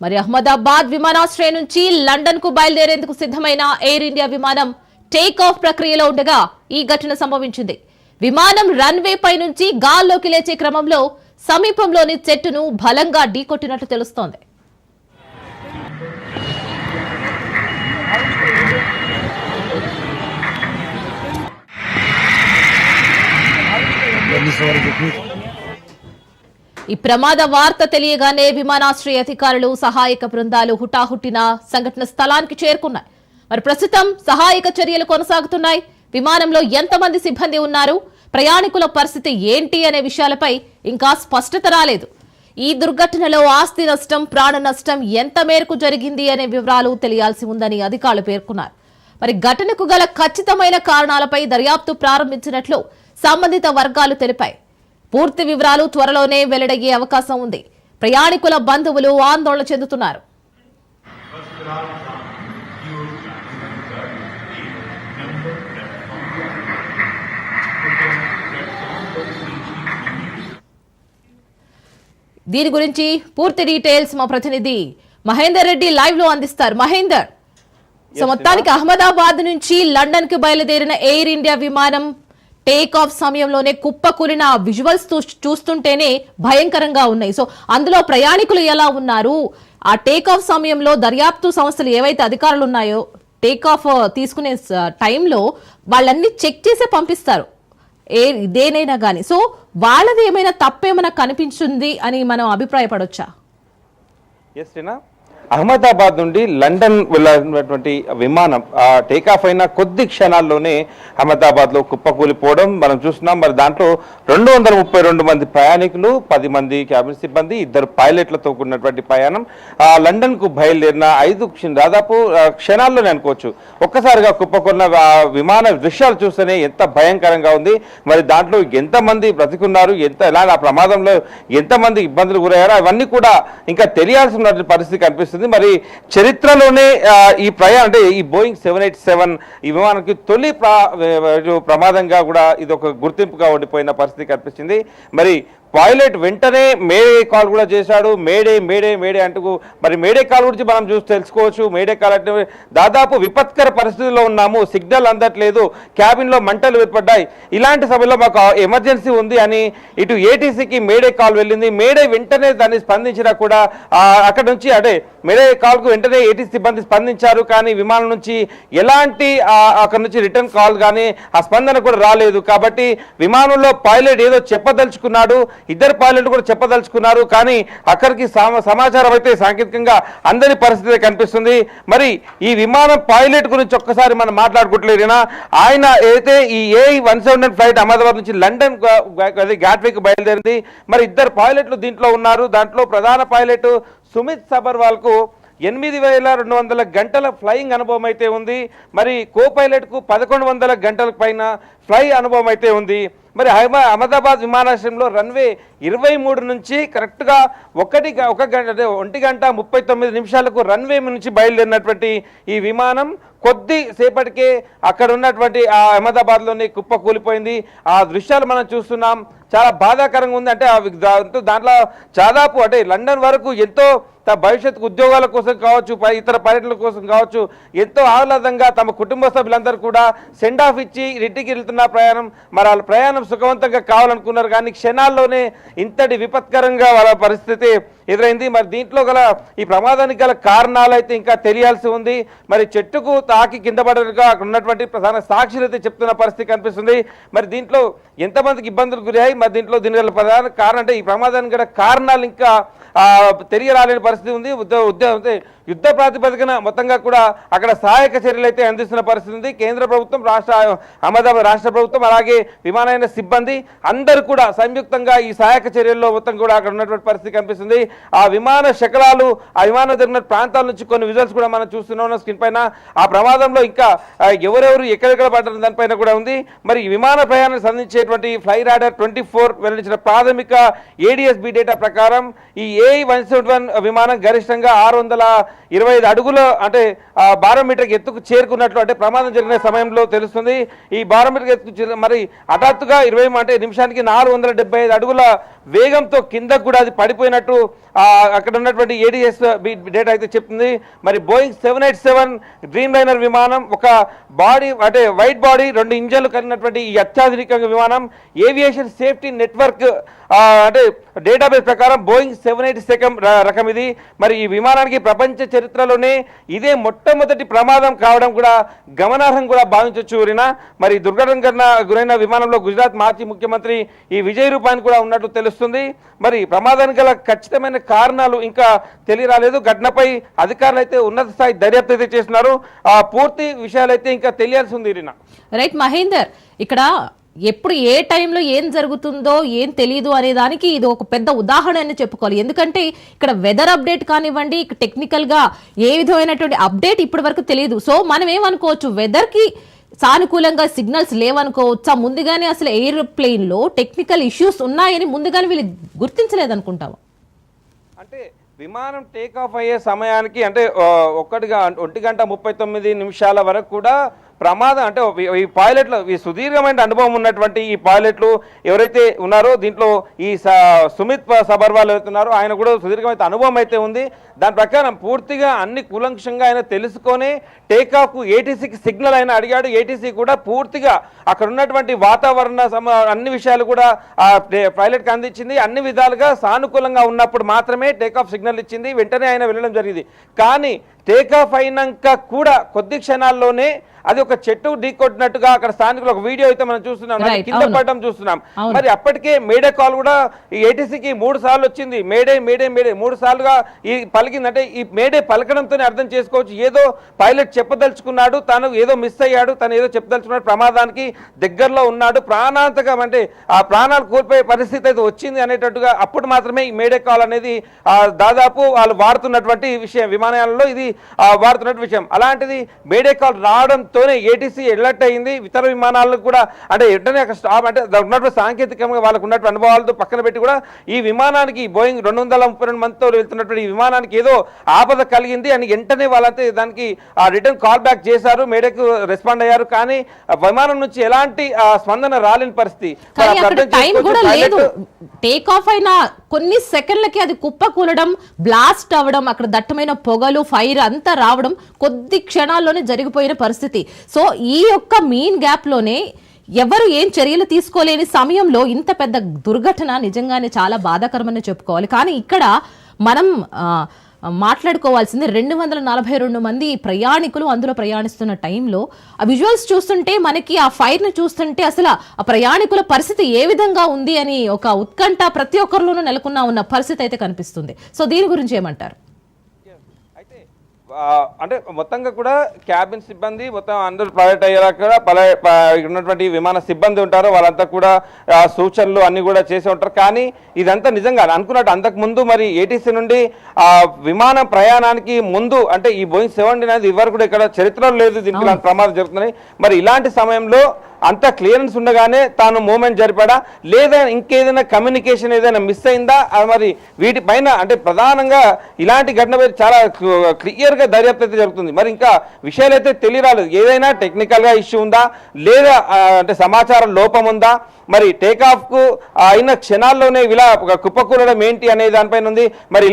మరి అహ్మదాబాద్ విమానాశ్రయం నుంచి లండన్ కు బయలుదేరేందుకు సిద్ధమైన ఎయిర్ ఇండియా విమానం టేక్ ఆఫ్ ప్రక్రియలో ఉండగా ఈ ఘటన సంభవించింది. విమానం రన్వే పై నుంచి గాల్లోకి లేచే క్రమంలో సమీపంలోని చెట్టును బలంగా ఢీకొట్టినట్లు తెలుస్తోంది. ఈ ప్రమాద వార్త తెలియగానే విమానాశ్రయ అధికారులు సహాయక బృందాలు హుటాహుట్టిన సంఘటన స్థలానికి చేరుకున్నాయి. మరి ప్రస్తుతం సహాయక చర్యలు కొనసాగుతున్నాయి. విమానంలో ఎంతమంది సిబ్బంది ఉన్నారు, ప్రయాణికుల పరిస్థితి ఏంటి అనే విషయాలపై ఇంకా స్పష్టత రాలేదు. ఈ దుర్ఘటనలో ఆస్తి నష్టం, ప్రాణ నష్టం ఎంత మేరకు జరిగింది అనే వివరాలు తెలియాల్సి ఉందని అధికారులు పేర్కొన్నారు. మరి ఘటనకు గల ఖచ్చితమైన కారణాలపై దర్యాప్తు ప్రారంభించినట్లు సంబంధిత వర్గాలు తెలిపాయి. పూర్తి వివరాలు త్వరలోనే వెల్లడయ్యే అవకాశం ఉంది. ప్రయాణికుల బంధువులు ఆందోళన చెందుతున్నారు. దీని గురించి పూర్తి డీటెయిల్స్ మా ప్రతినిధి మహేందర్ రెడ్డి లైవ్ లో అందిస్తారు. మహేందర్, సో మొత్తానికి అహ్మదాబాద్ నుంచి లండన్ కి బయలుదేరిన ఎయిర్ ఇండియా విమానం టేక్ ఆఫ్ సమయంలోనే కుప్పకూలిన విజువల్స్ చూస్తుంటేనే భయంకరంగా ఉన్నాయి. సో అందులో ప్రయాణికులు ఎలా ఉన్నారు, ఆ టేక్ ఆఫ్ సమయంలో దర్యాప్తు సంస్థలు ఏవైతే అధికారులు ఉన్నాయో టేక్ ఆఫ్ తీసుకునే టైంలో వాళ్ళన్ని చెక్ చేసే పంపిస్తారు ఇదేనైనా కానీ. సో వాళ్ళది ఏమైనా తప్పేమైనా కనిపించింది అని మనం అభిప్రాయపడొచ్చా? అహ్మదాబాద్ నుండి లండన్ వెళ్ళినటువంటి విమానం టేకాఫ్ అయిన కొద్ది క్షణాల్లోనే అహ్మదాబాద్లో కుప్పకూలిపోవడం మనం చూస్తున్నాం. మరి దాంట్లో 232 మంది ప్రయాణికులు, 10 మంది క్యాబిన్ సిబ్బంది, 2 పైలట్లతో కూడినటువంటి ప్రయాణం లండన్కు బయలుదేరిన 5 దాదాపు క్షణాల్లోనే అనుకోవచ్చు. ఒక్కసారిగా కుప్పకూలిన విమాన దృశ్యాలు చూస్తేనే ఎంత భయంకరంగా ఉంది. మరి దాంట్లో ఎంతమంది బ్రతికున్నారు, ఎలా ఆ ప్రమాదంలో ఎంతమంది ఇబ్బందులు గురయ్యారో అవన్నీ కూడా ఇంకా తెలియాల్సిన పరిస్థితి కనిపిస్తుంది. మరి చరిత్రలోనే ఈ ప్రయాణం అంటే ఈ బోయింగ్ 787 ఈ విమానానికి తొలి ప్రమాదంగా కూడా ఇది ఒక గుర్తింపుగా ఉండిపోయిన పరిస్థితి కనిపిస్తుంది. మరి పైలట్ వెంటనే మేడే కాల్ కూడా చేశాడు. మేడే మేడే మేడే అంటూ మరి మేడే కాల్ గురించి మనం తెలుసుకోవచ్చు. మేడే కాల్ అంటే దాదాపు విపత్కర పరిస్థితుల్లో ఉన్నాము, సిగ్నల్ అందట్లేదు, క్యాబిన్లో మంటలు ఏర్పడ్డాయి, ఇలాంటి సమయంలో మాకు ఎమర్జెన్సీ ఉంది అని ఇటు ఏటీసీకి మేడే కాల్ వెళ్ళింది. మేడే వెంటనే దాన్ని స్పందించినా కూడా అక్కడ నుంచి అంటే మేడే కాల్కు వెంటనే ఏటీసీ సిబ్బంది స్పందించారు. కానీ విమానం నుంచి ఎలాంటి అక్కడ నుంచి రిటర్న్ కాల్ కానీ ఆ స్పందన కూడా రాలేదు. కాబట్టి విమానంలో పైలట్ ఏదో చెప్పదలుచుకున్నాడు, 2 పైలట్లు కూడా చెప్పదలుచుకున్నారు. కానీ అక్కడికి సమాచారం అయితే సాంకేతికంగా అందరి పరిస్థితి కనిపిస్తుంది. మరి ఈ విమానం పైలట్ గురించి ఒక్కసారి మనం మాట్లాడుకుంటలేదైనా ఆయన అయితే ఈ A179 ఫ్లైట్ అహ్మదాబాద్ నుంచి లండన్ గాట్విక్ బయలుదేరింది. మరి 2 పైలట్లు దీంట్లో ఉన్నారు. దాంట్లో ప్రధాన పైలట్ సుమిత్ సబర్వాల్కు 8200 గంటల ఫ్లయింగ్ అనుభవం అయితే ఉంది. మరి కో పైలట్కు 1100 గంటల పైన ఫ్లై అనుభవం అయితే ఉంది. మరి అహ్మదాబాద్ విమానాశ్రయంలో రన్వే 23 నుంచి కరెక్ట్గా 1 గంట 39 నిమిషాలకు రన్వే నుంచి బయలుదేరినటువంటి ఈ విమానం కొద్ది సేపటికే అక్కడ ఉన్నటువంటి ఆ అహ్మదాబాద్లోనే కుప్ప కూలిపోయింది. ఆ దృశ్యాలు మనం చూస్తున్నాం. చాలా బాధాకరంగా ఉంది. అంటే దాంట్లో దాదాపు అంటే లండన్ వరకు ఎంతో భవిష్యత్తు ఉద్యోగాల కోసం కావచ్చు, ఇతర పర్యటనల కోసం కావచ్చు, ఎంతో ఆహ్లాదంగా తమ కుటుంబ సభ్యులందరూ కూడా సెండ్ ఆఫ్ ఇచ్చి ఇంటికి వెళ్తున్న ప్రయాణం, మరి వాళ్ళ ప్రయాణం సుఖవంతంగా కావాలనుకున్నారు. కానీ క్షణాల్లోనే ఇంతటి విపత్కరంగా వాళ్ళ పరిస్థితి ఎదురైంది. మరి దీంట్లో గల ఈ ప్రమాదానికి గల కారణాలు అయితే ఇంకా తెలియాల్సి ఉంది. మరి చెట్టుకు తాకి కింద పడగా అక్కడ ఉన్నటువంటి ప్రధాన సాక్షులు అయితే చెప్తున్న పరిస్థితి కనిపిస్తుంది. మరి దీంట్లో ఎంతమందికి ఇబ్బందులు గురయ్యాయి, మరి దీంట్లో దీని గల ప్రధాన కారణం అంటే ఈ ప్రమాదానికి గల కారణాలు ఇంకా తెలియరాలేని పరిస్థితి ఉంది. యుద్ధ ప్రాతిపదికన మొత్తంగా కూడా అక్కడ సహాయక చర్యలు అయితే అందిస్తున్న పరిస్థితి ఉంది. కేంద్ర ప్రభుత్వం, అహ్మదాబాద్ రాష్ట్ర ప్రభుత్వం, అలాగే విమానయాన సిబ్బంది అందరూ కూడా సంయుక్తంగా ఈ సహాయక చర్యల్లో మొత్తం కూడా అక్కడ ఉన్నటువంటి పరిస్థితి కనిపిస్తుంది. ఆ విమాన శకలాలు, ఆ విమానం జరిగిన ప్రాంతాల నుంచి కొన్ని విజువల్స్ కూడా మనం చూస్తున్నాం స్క్రీన్ పైన. ఆ ప్రమాదంలో ఇంకా ఎవరెవరు ఎక్కడెక్కడ పడ్డారు దానిపైన కూడా ఉంది. మరి విమాన ప్రయాణానికి సంబంధించేటువంటి ఫ్లై రాడార్ 24 వెల్లడించిన ప్రాథమిక ADS-B డేటా ప్రకారం ఈ A171 విమానం గరిష్టంగా 625 అడుగుల అంటే బారోమీటర్కి ఎత్తుకు చేరుకున్నట్లు అంటే ప్రమాదం జరిగిన సమయంలో తెలుస్తుంది. ఈ బారోమీటర్ ఎత్తుకు మరి హఠాత్తుగా 20 అంటే నిమిషానికి 475 అడుగుల వేగంతో కిందకు కూడా అది పడిపోయినట్టు అక్కడ ఉన్నటువంటి ఏడిఎస్ డేటా అయితే చెప్తుంది. మరి బోయింగ్ 787 డ్రీమ్ లైనర్ విమానం ఒక బాడీ అంటే వైట్ బాడీ 2 ఇంజన్లు కలిగినటువంటి ఈ అత్యాధునిక విమానం ఏవియేషన్ సేఫ్టీ నెట్వర్క్ అంటే డేటాబేస్ ప్రకారం బోయింగ్ 787 రకం ఇది. మరి ఈ విమానానికి ప్రపంచ చరిత్రలోనే ఇదే మొట్టమొదటి ప్రమాదం కావడం కూడా గమనార్హం కూడా భావించవచ్చు. మరి దుర్ఘటన గురైన విమానంలో గుజరాత్ మాజీ ముఖ్యమంత్రి ఈ విజయ్ రూపాని కూడా ఉన్నట్టు తెలుస్తుంది. మరి ప్రమాదానికి గల ఖచ్చితమైన కారణాలు ఇంకా తెలియరాలేదు. ఘటనపై అధికారులు అయితే ఉన్నత స్థాయి దర్యాప్తు అయితే చేస్తున్నారు. పూర్తి విషయాలు అయితే ఇంకా తెలియాల్సి ఉంది. రైట్ మహేందర్, ఇక్కడ ఎప్పుడు ఏ టైంలో ఏం జరుగుతుందో ఏం తెలియదు అనే దానికి ఇది ఒక పెద్ద ఉదాహరణ అని చెప్పుకోవాలి. ఎందుకంటే ఇక్కడ వెదర్ అప్డేట్ కానివ్వండి, టెక్నికల్ గా ఏ విధమైనటువంటి అప్డేట్ ఇప్పటి వరకు తెలియదు. సో మనం ఏమనుకోవచ్చు, వెదర్ కి సానుకూలంగా సిగ్నల్స్ లేవనుకోవచ్చా? ముందుగానే అసలు ఎయిర్ప్లేన్ లో టెక్నికల్ ఇష్యూస్ ఉన్నాయని ముందుగానే వీళ్ళు గుర్తించలేదనుకుంటావా? అంటే విమానం టేక్ ఆఫ్ అయ్యే సమయానికి అంటే 1 గంట 39 నిమిషాల వరకు కూడా ప్రమాదం అంటే ఈ పైలట్లు ఈ సుదీర్ఘమైన అనుభవం ఉన్నటువంటి ఈ పైలట్లు ఎవరైతే ఉన్నారో దీంట్లో ఈ సుమిత్ సబర్వాల్ ఎవరుతున్నారో ఆయన కూడా సుదీర్ఘమైన అనుభవం అయితే ఉంది. దాని ప్రకారం పూర్తిగా అన్ని కూలంకషంగా ఆయన తెలుసుకొని టేకాఫ్ ఏటీసీకి సిగ్నల్ ఆయన అడిగాడు. ఏటీసీ కూడా పూర్తిగా అక్కడ ఉన్నటువంటి వాతావరణ అన్ని విషయాలు కూడా పైలట్కి అందించింది. అన్ని విధాలుగా సానుకూలంగా ఉన్నప్పుడు మాత్రమే టేకాఫ్ సిగ్నల్ ఇచ్చింది. వెంటనే ఆయన వెళ్ళడం జరిగింది. కానీ టేకాఫ్ అయినాక కూడా కొద్ది క్షణాల్లోనే అది ఒక చెట్టు ఢీకొట్టినట్టుగా అక్కడ స్థానికులు ఒక వీడియో అయితే మనం చూస్తున్నాం, కింద పడడం చూస్తున్నాం. మరి అప్పటికే మేడే కాల్ కూడా ఈ ఏటీసీకి 3 సార్లు వచ్చింది. మేడే మేడే మేడే 3 సార్లుగా ఈ పలికిందంటే ఈ మేడే పలకడంతోనే అర్థం చేసుకోవచ్చు ఏదో పైలట్ చెప్పదలుచుకున్నాడు, తను ఏదో మిస్ అయ్యాడు, తను ఏదో చెప్పదలుచుకున్నాడు, ప్రమాదానికి దగ్గరలో ఉన్నాడు, ప్రాణాంతకం అంటే ఆ ప్రాణాలు కోల్పోయే పరిస్థితి అయితే వచ్చింది అనేటట్టుగా అప్పుడు మాత్రమే ఈ మేడే కాల్ అనేది దాదాపు వాళ్ళు వాడుతున్నటువంటి విషయం, విమానాలలో ఇది వాడుతున్నటువంటి విషయం. అలాంటిది మేడే కాల్ రావడంతోనే ఏటీసీ ఎలర్ట్ అయింది. ఇతర విమానాలకు కూడా అంటే వెంటనే అక్కడ స్టాప్ అంటే ఉన్నటువంటి సాంకేతికంగా వాళ్ళకు ఉన్నటువంటి అనుభవాలతో పక్కన పెట్టి కూడా ఈ విమానానికి బోయింగ్ 232 మందితో వెళ్తున్నటువంటి ఈ విమానానికి ఏదో ఆపద కలిగింది అని వెంటనే వాళ్ళంతా దానికి రిటర్న్ కాల్ బ్యాక్ చేశారు, మేడకు రెస్పాండ్ అయ్యారు. కానీ విమానం నుంచి ఎలాంటి స్పందన రాలేని పరిస్థితి. టేక్ ఆఫ్ అయిన కొన్ని సెకండ్లకి అది కుప్పకూలడం, బ్లాస్ట్ అవ్వడం, అక్కడ దట్టమైన పొగలు, ఫైర్ అంతా రావడం కొద్ది క్షణాల్లోనే జరిగిపోయిన పరిస్థితి. సో ఈ యొక్క మీన్ గ్యాప్ లోనే ఎవరు ఏం చర్యలు తీసుకోలేని సమయంలో ఇంత పెద్ద దుర్ఘటన నిజంగానే చాలా బాధాకరమని చెప్పుకోవాలి. కానీ ఇక్కడ మనం మాట్లాడుకోవాల్సింది 242 మంది ప్రయాణికులు అందులో ప్రయాణిస్తున్న టైంలో ఆ విజువల్స్ చూస్తుంటే మనకి ఆ ఫైర్ ని చూస్తుంటే అసలు ఆ ప్రయాణికుల పరిస్థితి ఏ విధంగా ఉంది అని ఒక ఉత్కంఠ ప్రతి ఒక్కరిలోనూ నెలకొన్న పరిస్థితి అయితే కనిపిస్తుంది. సో దీని గురించి ఏమంటారు? అంటే మొత్తంగా కూడా క్యాబిన్ సిబ్బంది మొత్తం అందరూ ప్రైవేట్ అయ్యాక ఉన్నటువంటి విమాన సిబ్బంది ఉంటారు, వాళ్ళంతా కూడా సూచనలు అన్ని కూడా చేసి ఉంటారు. కానీ ఇదంతా నిజంగా అనుకున్నట్టు అంతకుముందు మరి ఏటీసీ నుండి విమానం ప్రయాణానికి ముందు అంటే ఈ బోయింగ్ 7 అనేది ఇవరకు కూడా ఇక్కడ చరిత్రలో లేదు, దీనికి ప్రమాదం జరుగుతున్నాయి. మరి ఇలాంటి సమయంలో అంత క్లియరెన్స్ ఉండగానే తాను మూమెంట్ జరిపాడా లేదా ఇంకేదైనా కమ్యూనికేషన్ ఏదైనా మిస్ అయిందా? మరి వీటిపైన అంటే ప్రధానంగా ఇలాంటి ఘటన చాలా క్లియర్గా దర్యాప్తు అయితే జరుగుతుంది. మరి ఇంకా విషయాలు అయితే తెలియరాలేదు. ఏదైనా టెక్నికల్గా ఇష్యూ ఉందా లేదా అంటే సమాచారం లోపం ఉందా, మరి టేకాఫ్కు అయిన క్షణాల్లోనే ఇలా కుప్పకూలడం ఏంటి అనే దానిపైన ఉంది. మరి